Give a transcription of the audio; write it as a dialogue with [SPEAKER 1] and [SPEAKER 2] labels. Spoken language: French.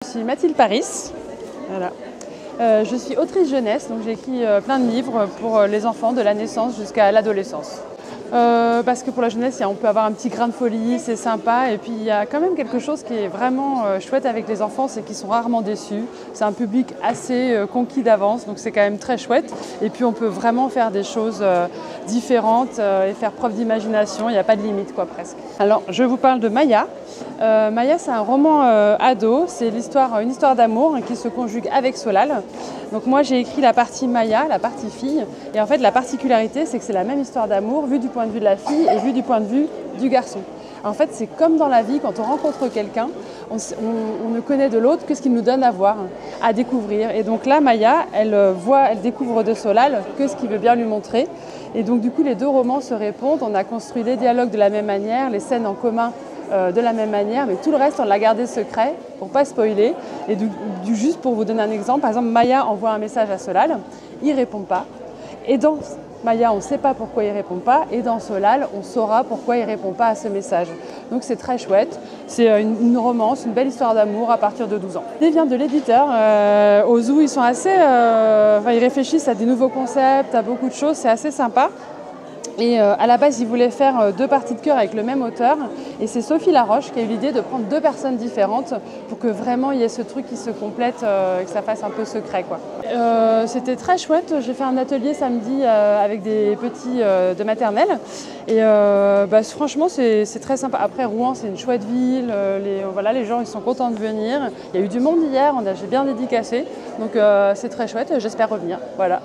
[SPEAKER 1] Je suis Mathilde Paris, voilà. Je suis autrice jeunesse, donc j'ai écrit plein de livres pour les enfants de la naissance jusqu'à l'adolescence. Parce que pour la jeunesse, on peut avoir un petit grain de folie, c'est sympa. Et puis il y a quand même quelque chose qui est vraiment chouette avec les enfants, c'est qu'ils sont rarement déçus. C'est un public assez conquis d'avance, donc c'est quand même très chouette. Et puis on peut vraiment faire des choses différentes et faire preuve d'imagination, il n'y a pas de limite quoi presque. Alors je vous parle de Maya. Maya, c'est un roman ado, c'est une histoire d'amour qui se conjugue avec Solal. Donc moi j'ai écrit la partie Maya, la partie fille, et en fait la particularité c'est que c'est la même histoire d'amour vue du point de vue de la fille et vue du point de vue du garçon. En fait c'est comme dans la vie, quand on rencontre quelqu'un, on ne connaît de l'autre que ce qu'il nous donne à voir, à découvrir. Et donc là Maya, elle découvre de Solal que ce qu'il veut bien lui montrer. Et donc du coup les deux romans se répondent, on a construit les dialogues de la même manière, les scènes en commun de la même manière, mais tout le reste on l'a gardé secret pour ne pas spoiler. Et juste pour vous donner un exemple, par exemple Maya envoie un message à Solal, il ne répond pas, et dans Maya on ne sait pas pourquoi il ne répond pas, et dans Solal on saura pourquoi il ne répond pas à ce message. Donc c'est très chouette, c'est une romance, une belle histoire d'amour à partir de 12 ans. Il vient de l'éditeur, Ozu, ils sont assez, ils réfléchissent à des nouveaux concepts, à beaucoup de choses, c'est assez sympa. Et à la base, ils voulaient faire 2 parties de cœur avec le même auteur. Et c'est Sophie Laroche qui a eu l'idée de prendre 2 personnes différentes pour que vraiment il y ait ce truc qui se complète et que ça fasse un peu secret, quoi. C'était très chouette. J'ai fait un atelier samedi avec des petits de maternelle. Et franchement, c'est très sympa. Après, Rouen, c'est une chouette ville. Les gens ils sont contents de venir. Il y a eu du monde hier, j'ai bien dédicacé. Donc c'est très chouette. J'espère revenir. Voilà.